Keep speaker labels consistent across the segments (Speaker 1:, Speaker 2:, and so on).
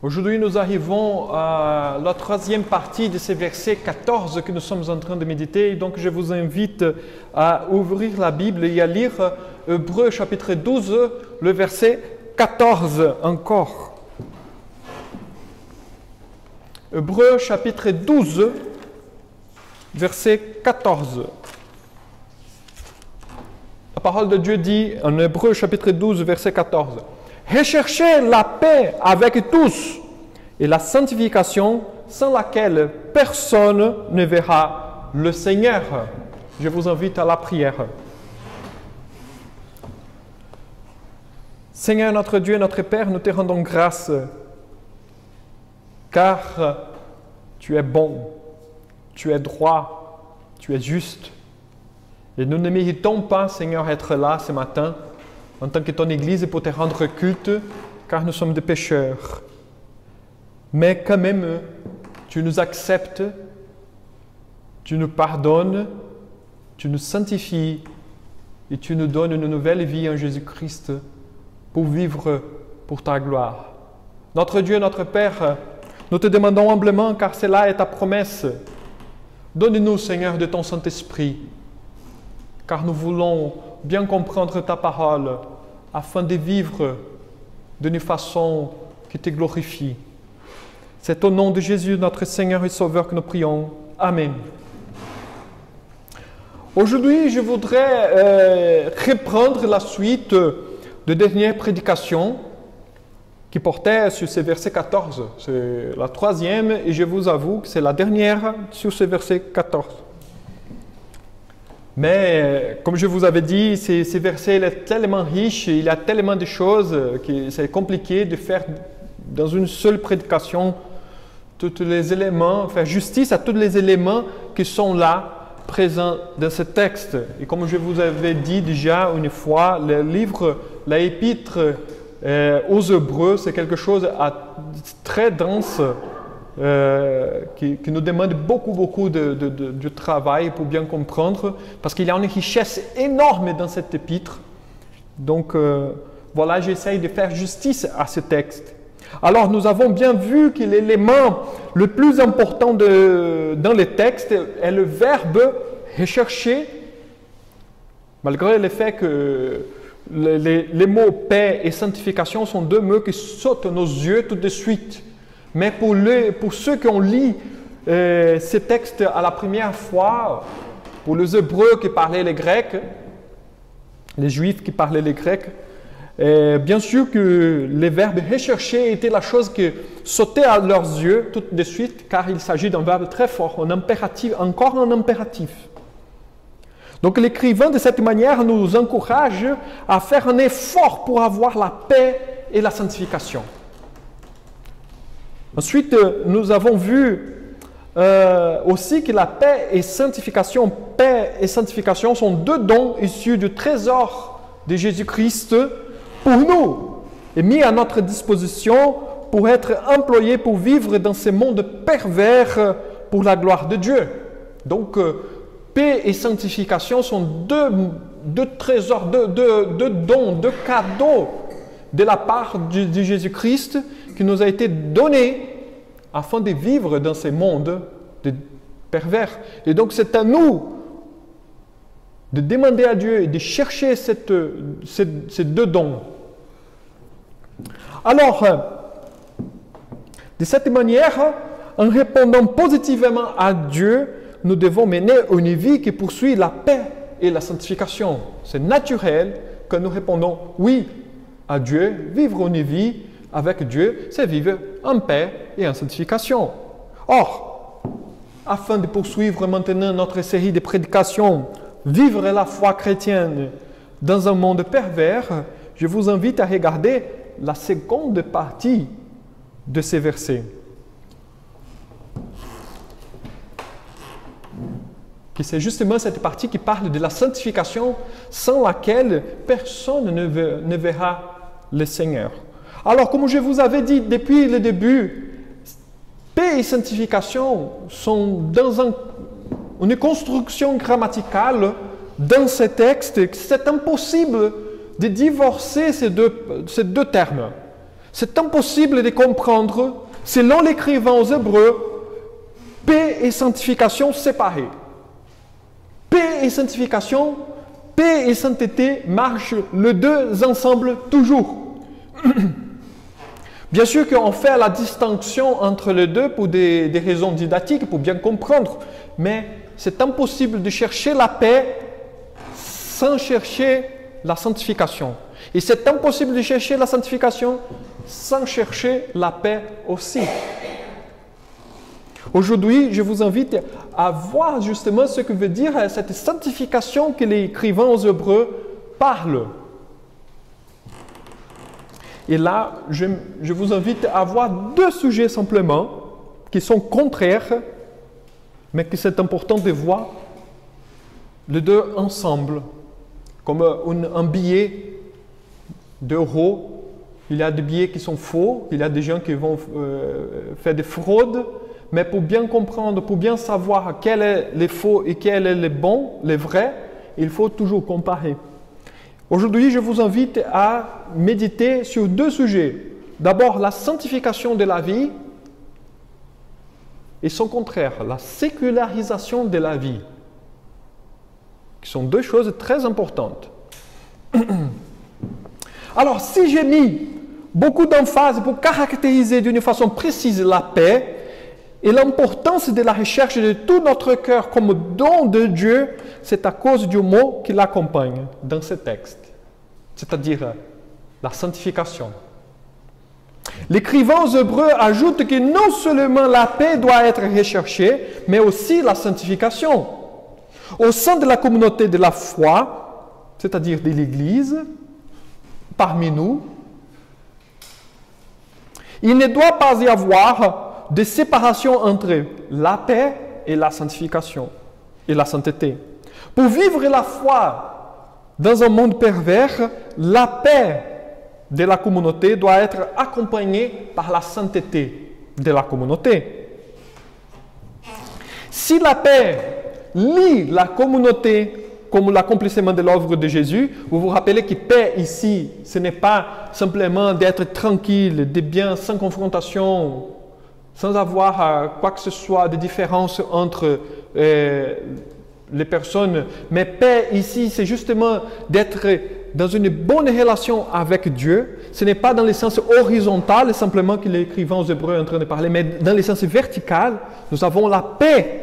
Speaker 1: Aujourd'hui, nous arrivons à la troisième partie de ces versets 14 que nous sommes en train de méditer. Donc, je vous invite à ouvrir la Bible et à lire Hébreux chapitre 12, le verset 14 encore. Hébreux chapitre 12, verset 14. La parole de Dieu dit en Hébreux chapitre 12, verset 14. Recherchez la paix avec tous et la sanctification sans laquelle personne ne verra le Seigneur. Je vous invite à la prière. Seigneur notre Dieu, notre Père, nous te rendons grâce car tu es bon, tu es droit, tu es juste. Et nous ne méritons pas, Seigneur, être là ce matin en tant que ton Église pour te rendre culte, car nous sommes des pécheurs. Mais quand même, tu nous acceptes, tu nous pardonnes, tu nous sanctifies et tu nous donnes une nouvelle vie en Jésus-Christ pour vivre pour ta gloire. Notre Dieu, notre Père, nous te demandons humblement, car cela est ta promesse. Donne-nous, Seigneur, de ton Saint-Esprit, car nous voulons bien comprendre ta parole afin de vivre d'une façon qui te glorifie. C'est au nom de Jésus, notre Seigneur et Sauveur, que nous prions. Amen. Aujourd'hui, je voudrais reprendre la suite de dernière prédication qui portait sur ce verset 14. C'est la troisième et je vous avoue que c'est la dernière sur ce verset 14. Mais, comme je vous avais dit, ce verset est tellement riche, il y a tellement de choses que c'est compliqué de faire dans une seule prédication tous les éléments, faire justice à tous les éléments qui sont là, présents dans ce texte. Et comme je vous avais dit déjà une fois, le livre, l'épître aux Hébreux, c'est quelque chose de très dense, qui nous demande beaucoup de travail pour bien comprendre, parce qu'il y a une richesse énorme dans cet épître. Donc, voilà, j'essaye de faire justice à ce texte. Alors, nous avons bien vu que l'élément le plus important dans le texte est le verbe « rechercher », malgré le fait que les mots « paix » et « sanctification » sont deux mots qui sautent à nos yeux tout de suite. Mais pour ceux qui ont lu ces textes à la première fois, pour les Hébreux qui parlaient le grec, les Juifs qui parlaient le grec, bien sûr que le verbe « rechercher » était la chose qui sautait à leurs yeux tout de suite, car il s'agit d'un verbe très fort, un impératif, encore un impératif. Donc l'écrivain de cette manière nous encourage à faire un effort pour avoir la paix et la sanctification. Ensuite, nous avons vu aussi que la paix et sanctification sont deux dons issus du trésor de Jésus-Christ pour nous et mis à notre disposition pour être employés pour vivre dans ce monde pervers pour la gloire de Dieu. Donc, paix et sanctification sont deux trésors, deux dons, deux cadeaux de la part de Jésus-Christ qui nous a été donné afin de vivre dans ce monde pervers. Et donc, c'est à nous de demander à Dieu et de chercher ces deux dons. Alors, de cette manière, en répondant positivement à Dieu, nous devons mener une vie qui poursuit la paix et la sanctification. C'est naturel que nous répondons oui à Dieu. Vivre une vie avec Dieu, c'est vivre en paix et en sanctification. Or, afin de poursuivre maintenant notre série de prédications, vivre la foi chrétienne dans un monde pervers, je vous invite à regarder la seconde partie de ces versets. C'est justement cette partie qui parle de la sanctification sans laquelle personne ne verra le Seigneur. Alors, comme je vous avais dit depuis le début, paix et sanctification sont dans une construction grammaticale dans ce texte. C'est impossible de divorcer ces deux termes. C'est impossible de comprendre, selon l'écrivain aux Hébreux, paix et sanctification séparées. Paix et sanctification, paix et sainteté marchent les deux ensemble toujours. Bien sûr qu'on fait la distinction entre les deux pour des raisons didactiques, pour bien comprendre, mais c'est impossible de chercher la paix sans chercher la sanctification. Et c'est impossible de chercher la sanctification sans chercher la paix aussi. Aujourd'hui, je vous invite à voir justement ce que veut dire cette sanctification que l'écrivain aux Hébreux parle. Et là, je vous invite à voir deux sujets simplement qui sont contraires, mais que c'est important de voir les deux ensemble. Comme un billet d'euros, il y a des billets qui sont faux, il y a des gens qui vont faire des fraudes, mais pour bien comprendre, pour bien savoir quel est les faux et quel est les bons, les vrais, il faut toujours comparer. Aujourd'hui, je vous invite à méditer sur deux sujets. D'abord, la sanctification de la vie et son contraire, la sécularisation de la vie, qui sont deux choses très importantes. Alors, si j'ai mis beaucoup d'emphase pour caractériser d'une façon précise la paix et l'importance de la recherche de tout notre cœur comme don de Dieu, c'est à cause du mot qui l'accompagne dans ce texte, c'est-à-dire la sanctification. L'écrivain aux Hébreux ajoute que non seulement la paix doit être recherchée, mais aussi la sanctification. Au sein de la communauté de la foi, c'est-à-dire de l'Église, parmi nous, il ne doit pas y avoir de séparation entre la paix et la sanctification et la sainteté. Pour vivre la foi dans un monde pervers, la paix de la communauté doit être accompagnée par la sainteté de la communauté. Si la paix lie la communauté comme l'accomplissement de l'œuvre de Jésus, vous vous rappelez que paix ici, ce n'est pas simplement d'être tranquille, de bien sans confrontation, sans avoir quoi que ce soit de différence entre les personnes. Mais paix ici, c'est justement d'être dans une bonne relation avec Dieu. Ce n'est pas dans le sens horizontal simplement que l'écrivain aux Hébreux est en train de parler, mais dans le sens vertical, nous avons la paix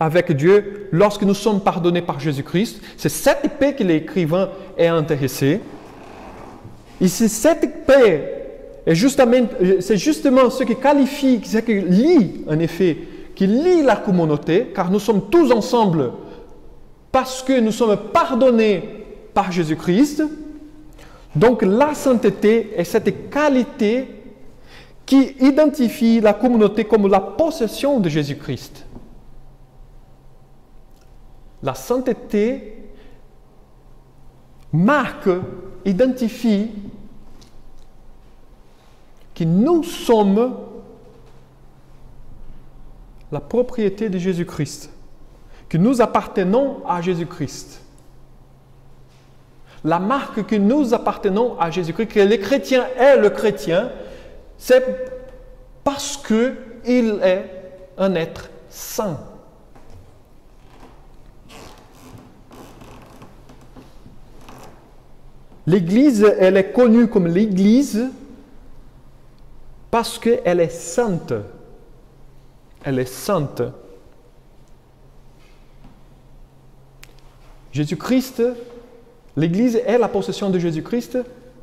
Speaker 1: avec Dieu lorsque nous sommes pardonnés par Jésus-Christ. C'est cette paix que l'écrivain est intéressé. Et c'est cette paix, c'est justement ce qui qualifie, ce qui lie, en effet, qui lie la communauté, car nous sommes tous ensemble parce que nous sommes pardonnés par Jésus-Christ. Donc la sainteté est cette qualité qui identifie la communauté comme la possession de Jésus-Christ. La sainteté marque, identifie que nous sommes la propriété de Jésus-Christ, que nous appartenons à Jésus-Christ. La marque que nous appartenons à Jésus-Christ, que le chrétien est le chrétien, c'est parce qu'il est un être saint. L'Église, elle est connue comme l'Église parce qu'elle est sainte. Elle est sainte. Jésus-Christ, l'Église est la possession de Jésus-Christ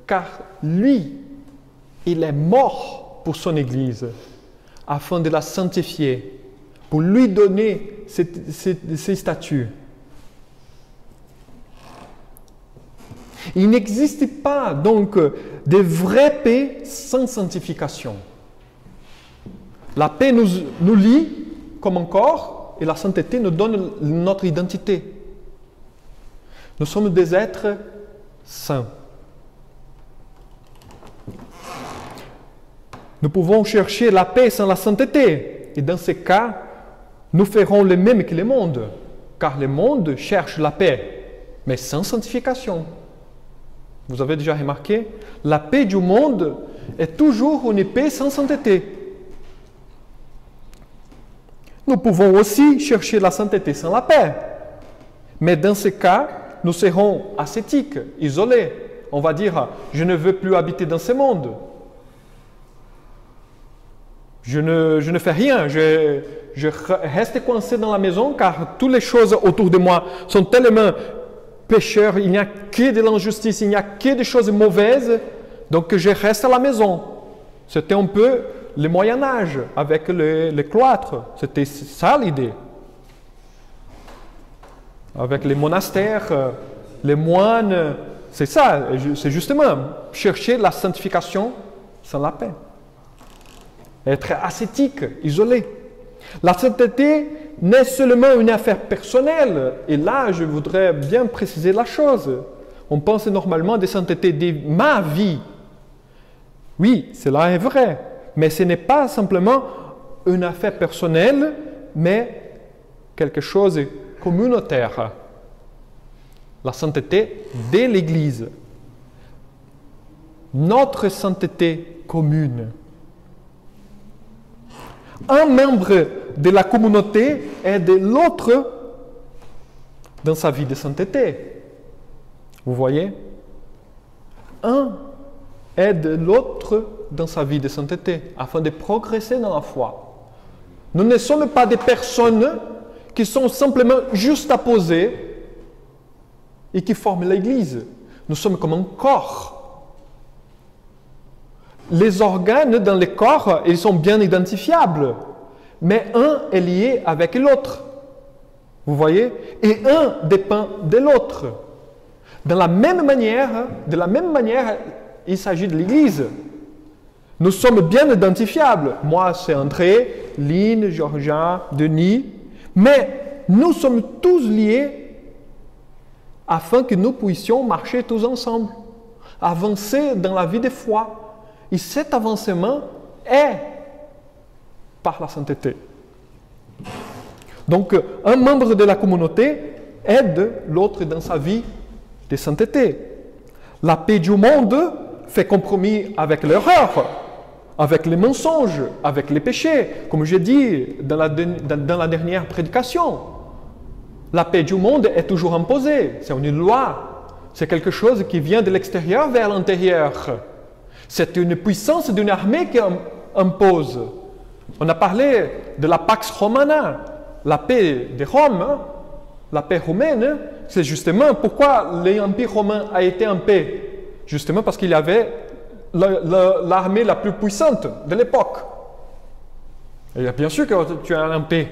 Speaker 1: car lui, il est mort pour son Église afin de la sanctifier, pour lui donner ses statuts. Il n'existe pas donc de vraie paix sans sanctification. La paix nous lie comme un corps et la sainteté nous donne notre identité. Nous sommes des êtres saints. Nous pouvons chercher la paix sans la sainteté. Et dans ce cas, nous ferons le même que le monde. Car le monde cherche la paix, mais sans sanctification. Vous avez déjà remarqué, la paix du monde est toujours une paix sans sainteté. Nous pouvons aussi chercher la sainteté sans la paix. Mais dans ce cas, nous serons ascétiques, isolés. On va dire, je ne veux plus habiter dans ce monde. Je ne fais rien, je reste coincé dans la maison car toutes les choses autour de moi sont tellement pécheurs, il n'y a que de l'injustice, il n'y a que des choses mauvaises, donc je reste à la maison. C'était un peu le Moyen-Âge avec les cloîtres, c'était ça l'idée. Avec les monastères, les moines, c'est ça, c'est justement chercher la sanctification sans la paix. Être ascétique, isolé. La sainteté n'est seulement une affaire personnelle. Et là, je voudrais bien préciser la chose. On pense normalement de sainteté de ma vie. Oui, cela est vrai. Mais ce n'est pas simplement une affaire personnelle, mais quelque chose de communautaire. La sainteté de l'Église. Notre sainteté commune. Un membre de la communauté aide l'autre dans sa vie de sainteté. Vous voyez? Un aide l'autre dans sa vie de sainteté afin de progresser dans la foi. Nous ne sommes pas des personnes qui sont simplement juxtaposées et qui forment l'Église. Nous sommes comme un corps. Les organes dans le corps, ils sont bien identifiables, mais un est lié avec l'autre. Vous voyez? Et un dépend de l'autre. De la même manière, il s'agit de l'Église. Nous sommes bien identifiables. Moi, c'est André, Lynn, Georgia, Denis, mais nous sommes tous liés afin que nous puissions marcher tous ensemble, avancer dans la vie de foi. Et cet avancement est par la sainteté. Donc, un membre de la communauté aide l'autre dans sa vie de sainteté. La paix du monde fait compromis avec l'erreur, avec les mensonges, avec les péchés, comme j'ai dit dans la dernière prédication. La paix du monde est toujours imposée, c'est une loi, c'est quelque chose qui vient de l'extérieur vers l'intérieur. C'est une puissance d'une armée qui impose. On a parlé de la Pax Romana, la paix de Rome, la paix romaine. C'est justement pourquoi l'Empire romain a été en paix. Justement parce qu'il y avait l'armée la plus puissante de l'époque. Et bien sûr que tu as en paix.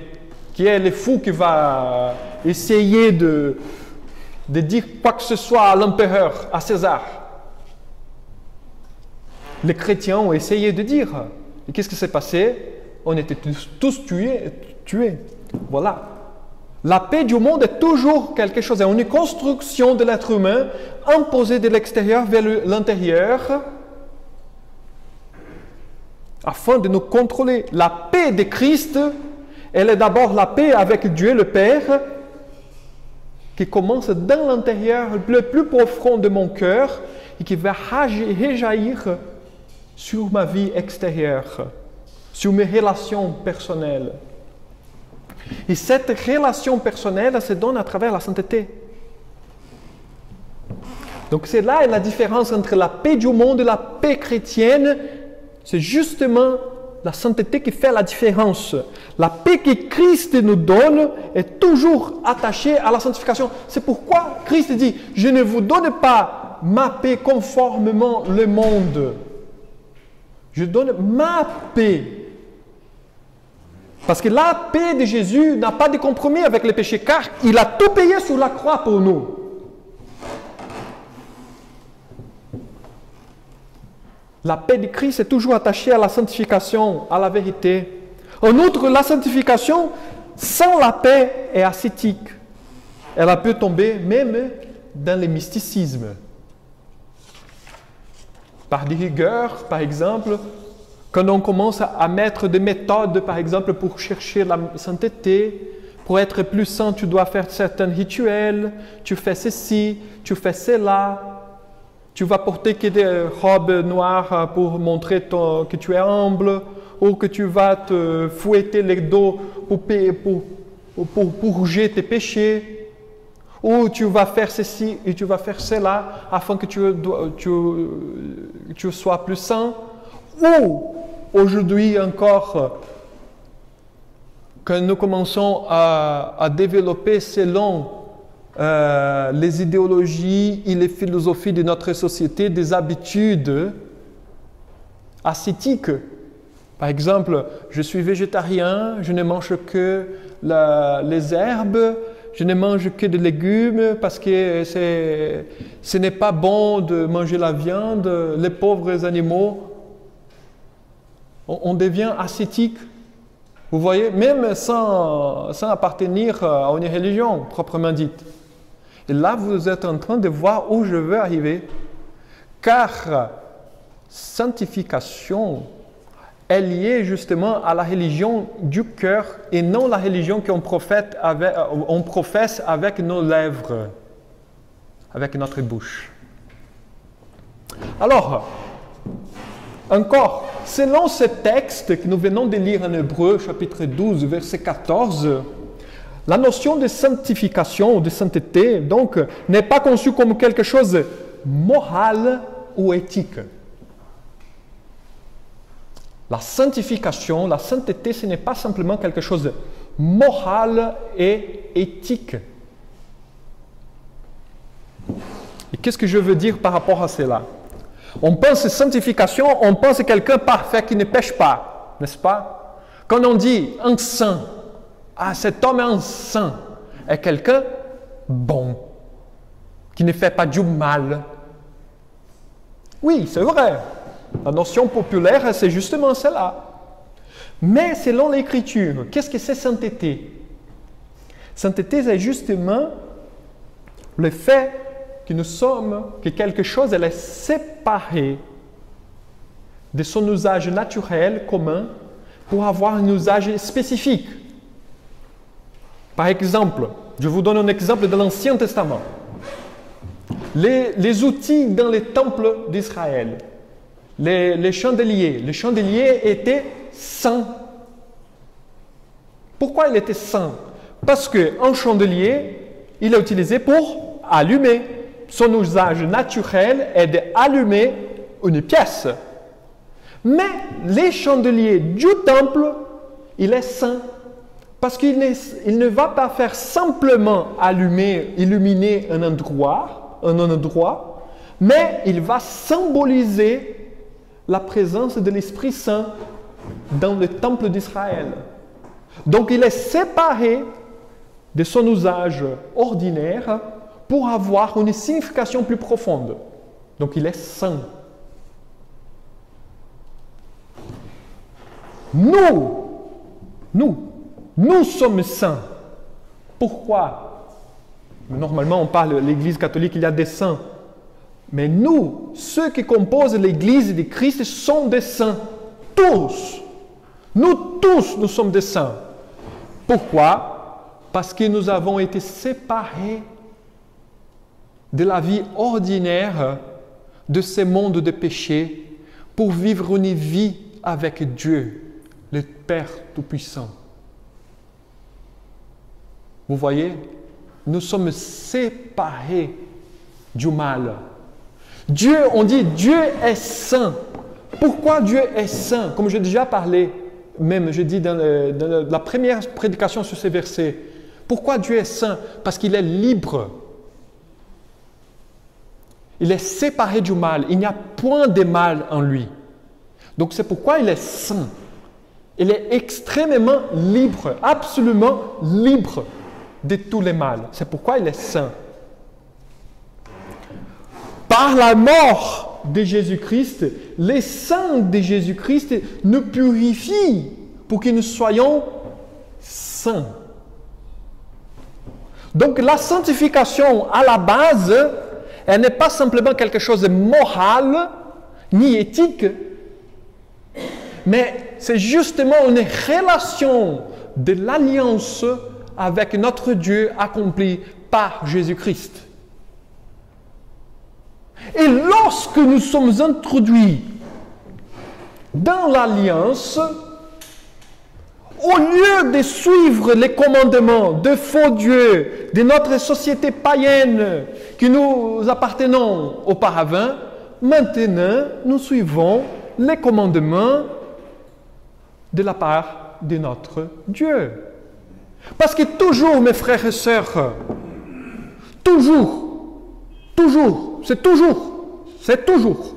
Speaker 1: Qui est le fou qui va essayer de dire quoi que ce soit à l'empereur, à César? Les chrétiens ont essayé de dire. Et qu'est-ce qui s'est passé? On était tous tués. Voilà. La paix du monde est toujours quelque chose, c'est une construction de l'être humain imposée de l'extérieur vers l'intérieur afin de nous contrôler. La paix de Christ, elle est d'abord la paix avec Dieu le Père qui commence dans l'intérieur, le plus profond de mon cœur et qui va réjaillir sur ma vie extérieure, sur mes relations personnelles. Et cette relation personnelle se donne à travers la sainteté. Donc c'est là la différence entre la paix du monde et la paix chrétienne. C'est justement la sainteté qui fait la différence. La paix que Christ nous donne est toujours attachée à la sanctification. C'est pourquoi Christ dit, je ne vous donne pas ma paix conformément le monde. Je donne ma paix. Parce que la paix de Jésus n'a pas de compromis avec les péchés, car il a tout payé sur la croix pour nous. La paix de Christ est toujours attachée à la sanctification, à la vérité. En outre, la sanctification, sans la paix, est ascétique. Elle peut tomber même dans le mysticisme. Par des rigueurs, par exemple, quand on commence à mettre des méthodes, par exemple, pour chercher la sainteté, pour être plus saint, tu dois faire certains rituels, tu fais ceci, tu fais cela. Tu vas porter que des robes noires pour montrer que tu es humble, ou que tu vas te fouetter les dos pour purger tes péchés, ou tu vas faire ceci et tu vas faire cela afin que tu sois plus saint. Ou aujourd'hui encore, que nous commençons à développer selon les idéologies et les philosophies de notre société des habitudes ascétiques. Par exemple, je suis végétarien, je ne mange que les herbes, je ne mange que des légumes parce que ce n'est pas bon de manger la viande, les pauvres animaux. On devient ascétique. Vous voyez, même sans appartenir à une religion proprement dite. Et là, vous êtes en train de voir où je veux arriver. Car sanctification est liée justement à la religion du cœur et non la religion qu'on professe avec nos lèvres, avec notre bouche. Alors, encore, selon ce texte que nous venons de lire en Hébreu, chapitre 12, verset 14, la notion de sanctification ou de sainteté, donc, n'est pas conçue comme quelque chose de moral ou éthique. La sanctification, la sainteté, ce n'est pas simplement quelque chose de moral et éthique. Et qu'est-ce que je veux dire par rapport à cela? On pense sanctification, on pense quelqu'un parfait qui ne pêche pas, n'est-ce pas? Quand on dit un saint, cet homme est un saint, est quelqu'un bon, qui ne fait pas du mal. Oui, c'est vrai. La notion populaire, c'est justement cela. Mais selon l'Écriture, qu'est-ce que c'est sainteté? Sainteté, c'est justement le fait que quelque chose elle est séparé de son usage naturel commun pour avoir un usage spécifique. Par exemple, je vous donne un exemple de l'Ancien Testament. Les outils dans les temples d'Israël, les chandeliers étaient saints. Pourquoi il était saint? Parce qu'un chandelier, il est utilisé pour allumer. Son usage naturel est d'allumer une pièce. Mais les chandeliers du temple, il est saint. Parce qu'il ne va pas faire simplement illuminer un endroit, mais il va symboliser la présence de l'Esprit Saint dans le temple d'Israël. Donc il est séparé de son usage ordinaire pour avoir une signification plus profonde. Donc il est saint. Nous sommes saints. Pourquoi? Normalement, on parle de l'Église catholique, il y a des saints. Mais nous, ceux qui composent l'Église de Christ sont des saints. Tous. Nous tous, nous sommes des saints. Pourquoi? Parce que nous avons été séparés de la vie ordinaire de ce monde de péché pour vivre une vie avec Dieu, le Père Tout-Puissant. Vous voyez, nous sommes séparés du mal. Dieu, on dit Dieu est saint. Pourquoi Dieu est saint? Comme j'ai déjà parlé, même je dis dans la première prédication sur ces versets. Pourquoi Dieu est saint? Parce qu'il est libre. Il est séparé du mal. Il n'y a point de mal en lui. Donc c'est pourquoi il est saint. Il est extrêmement libre, absolument libre de tous les mal. C'est pourquoi il est saint. Par la mort de Jésus-Christ, les saints de Jésus-Christ nous purifient pour que nous soyons saints. Donc la sanctification à la base, elle n'est pas simplement quelque chose de moral ni éthique, mais c'est justement une relation de l'alliance avec notre Dieu accomplie par Jésus-Christ. Et lorsque nous sommes introduits dans l'alliance, au lieu de suivre les commandements de faux dieux de notre société païenne que nous appartenons auparavant, maintenant nous suivons les commandements de la part de notre Dieu. Parce que toujours, mes frères et sœurs, c'est toujours.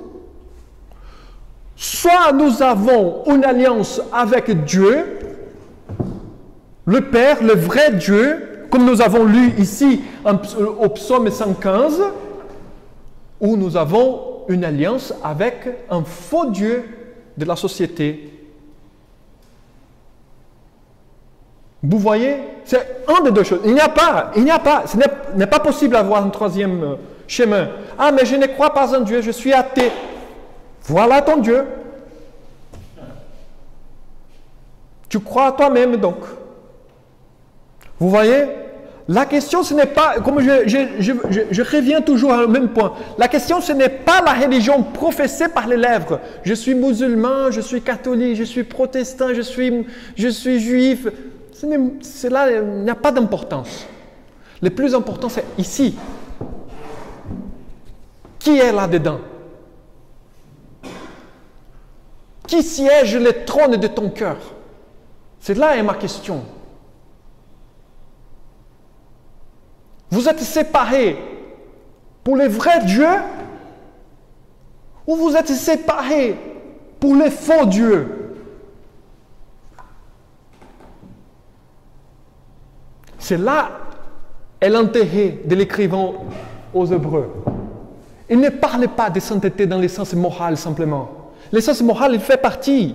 Speaker 1: Soit nous avons une alliance avec Dieu, le Père, le vrai Dieu, comme nous avons lu ici au psaume 115, ou nous avons une alliance avec un faux Dieu de la société. Vous voyez, c'est un des deux choses. Il n'y a pas, ce n'est pas possible d'avoir un troisième chemin. Ah, mais je ne crois pas en Dieu, je suis athée. Voilà ton Dieu. Tu crois à toi-même donc. Vous voyez, la question ce n'est pas, comme je reviens toujours au même point, la question ce n'est pas la religion professée par les lèvres. Je suis musulman, je suis catholique, je suis protestant, je suis juif. Cela n'a pas d'importance. Le plus important c'est ici. Qui est là-dedans? Qui siège le trône de ton cœur? C'est là ma question. Vous êtes séparés pour les vrais dieux ou vous êtes séparés pour les faux dieux? C'est là l'intérêt de l'écrivain aux Hébreux. Il ne parle pas de sainteté dans le sens moral simplement. Le sens moral, il fait partie.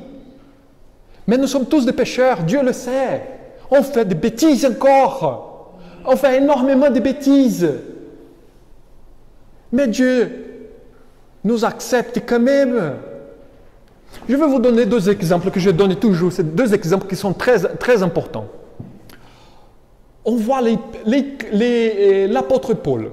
Speaker 1: Mais nous sommes tous des pécheurs, Dieu le sait. On fait des bêtises encore. On fait énormément de bêtises. Mais Dieu nous accepte quand même. Je vais vous donner deux exemples que je donne toujours. C'est deux exemples qui sont très, très importants. On voit l'apôtre Paul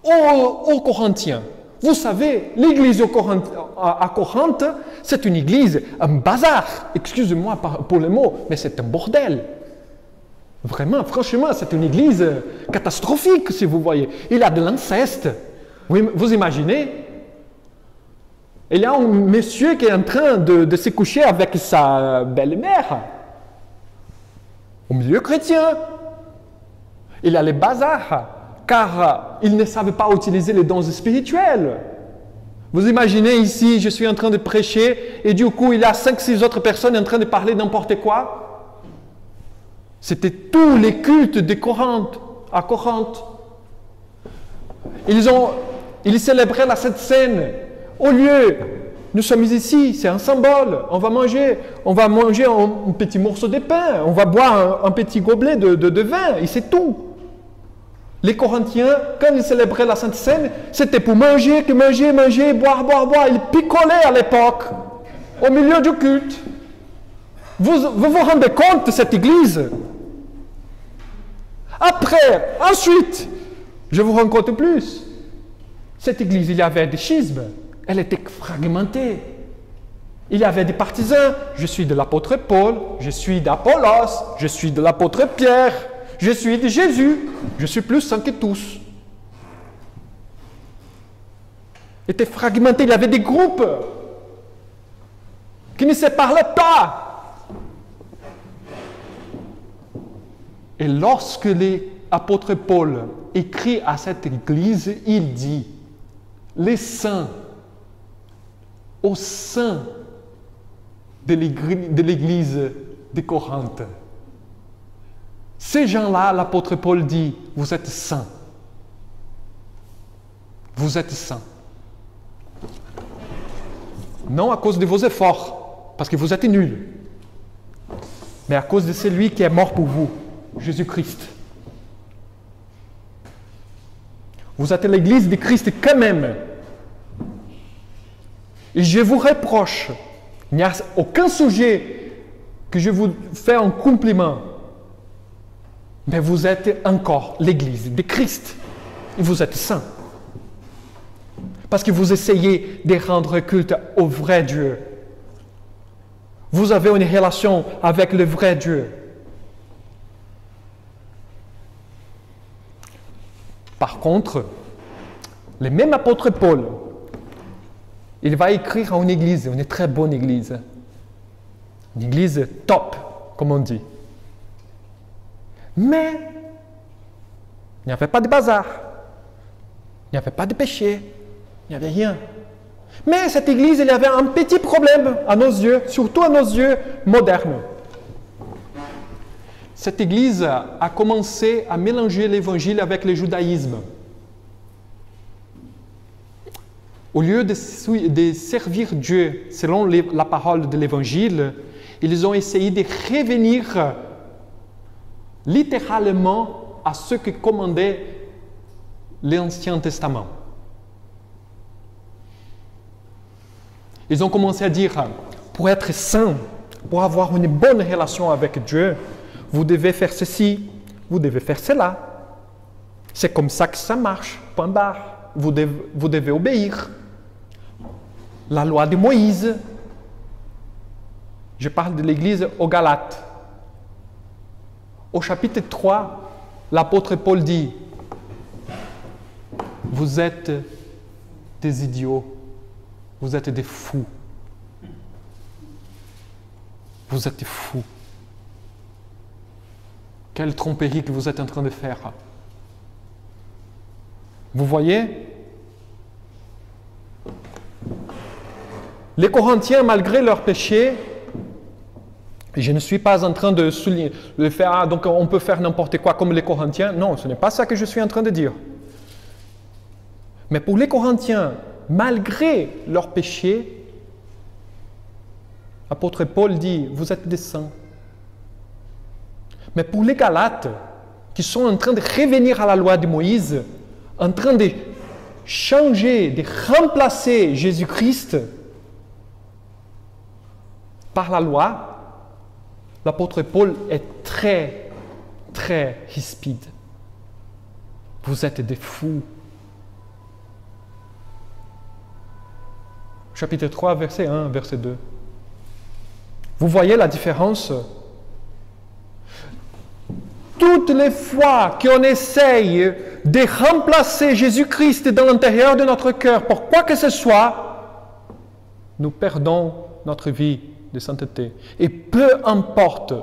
Speaker 1: aux Corinthiens. Vous savez, l'église à Corinthe, c'est une église, un bazar. Excusez-moi pour le mot, mais c'est un bordel. Vraiment, franchement, c'est une église catastrophique, si vous voyez. Il y a de l'inceste. Oui, vous imaginez? Il y a un monsieur qui est en train de se coucher avec sa belle-mère. Au milieu chrétien. Il y a les bazars, car ils ne savent pas utiliser les dons spirituels. Vous imaginez ici, je suis en train de prêcher, et du coup, il y a 5-6 autres personnes en train de parler n'importe quoi. C'était tous les cultes de Corinthe, à Corinthe. Ils célébraient la Sainte Seine. Au lieu, nous sommes ici, c'est un symbole. On va manger un petit morceau de pain, on va boire un petit gobelet de vin, et c'est tout. Les Corinthiens, quand ils célébraient la Sainte Seine, c'était pour manger, boire. Ils picolaient à l'époque, au milieu du culte. Vous vous rendez compte de cette église? Ensuite, je vous rencontre plus. Cette église, il y avait des schismes. Elle était fragmentée. Il y avait des partisans. Je suis de l'apôtre Paul, je suis d'Apollos, je suis de l'apôtre Pierre, je suis de Jésus. Je suis plus saint que tous. Il était fragmenté. Il y avait des groupes qui ne se parlaient pas. Et lorsque l'apôtre Paul écrit à cette église, il dit, les saints au sein de l'église de Corinthe. Ces gens-là, l'apôtre Paul dit, vous êtes saints. Vous êtes saints. Non à cause de vos efforts, parce que vous êtes nuls, mais à cause de celui qui est mort pour vous, Jésus-Christ. Vous êtes l'église de Christ quand même. Et je vous reproche, il n'y a aucun sujet que je vous fais un compliment, mais vous êtes encore l'église de Christ. Et vous êtes saints. parce que vous essayez de rendre culte au vrai Dieu. Vous avez une relation avec le vrai Dieu. Par contre, le même apôtre Paul, il va écrire à une église, une très bonne église. Une église top, comme on dit. Mais, il n'y avait pas de bazar. Il n'y avait pas de péché. Il n'y avait rien. Mais cette église, il y avait un petit problème à nos yeux, surtout à nos yeux modernes. Cette église a commencé à mélanger l'évangile avec le judaïsme. Au lieu de servir Dieu selon la parole de l'évangile, ils ont essayé de revenir littéralement à ce que commandait l'Ancien Testament. Ils ont commencé à dire, pour être saint, pour avoir une bonne relation avec Dieu, vous devez faire ceci, vous devez faire cela. C'est comme ça que ça marche, point barre. Vous devez obéir. La loi de Moïse. Je parle de l'Église aux Galates. Au chapitre 3, l'apôtre Paul dit, vous êtes des idiots, vous êtes des fous. Vous êtes des fous. Quelle tromperie que vous êtes en train de faire. Vous voyez? Les Corinthiens, malgré leur péché, et je ne suis pas en train de souligner, de faire, donc on peut faire n'importe quoi comme les Corinthiens. Non, ce n'est pas ça que je suis en train de dire. Mais pour les Corinthiens, malgré leur péché, l'apôtre Paul dit, vous êtes des saints. Mais pour les Galates, qui sont en train de revenir à la loi de Moïse, en train de changer, de remplacer Jésus-Christ par la loi, l'apôtre Paul est très, très rispide. Vous êtes des fous. Chapitre 3, verset 1, verset 2. Vous voyez la différence? Toutes les fois qu'on essaye de remplacer Jésus-Christ dans l'intérieur de notre cœur pour quoi que ce soit, nous perdons notre vie de sainteté. Et peu importe,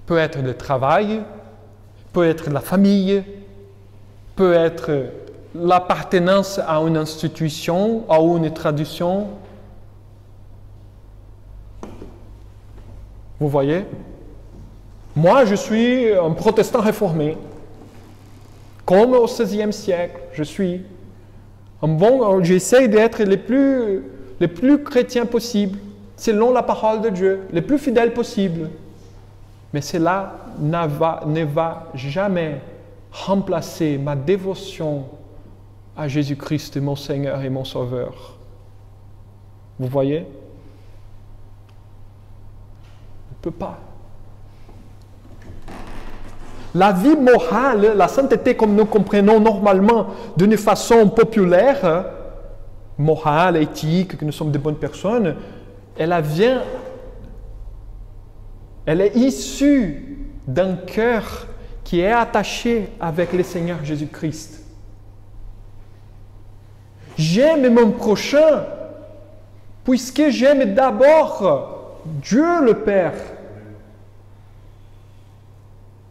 Speaker 1: peut être le travail, peut être la famille, peut être l'appartenance à une institution, à une tradition. Vous voyez? Moi, je suis un protestant réformé. Comme au XVIe siècle, je suis j'essaie d'être le plus chrétien possible, selon la parole de Dieu, le plus fidèle possible. Mais cela ne va jamais remplacer ma dévotion à Jésus-Christ, mon Seigneur et mon Sauveur. Vous voyez? On ne peut pas. La vie morale, la sainteté comme nous comprenons normalement d'une façon populaire, morale, éthique, que nous sommes de bonnes personnes, elle est issue d'un cœur qui est attaché avec le Seigneur Jésus-Christ. J'aime mon prochain puisque j'aime d'abord Dieu le Père.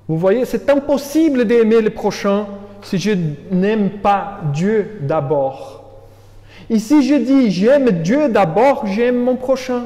Speaker 1: Vous voyez, c'est impossible d'aimer le prochain si je n'aime pas Dieu d'abord. Et si je dis j'aime Dieu d'abord, j'aime mon prochain.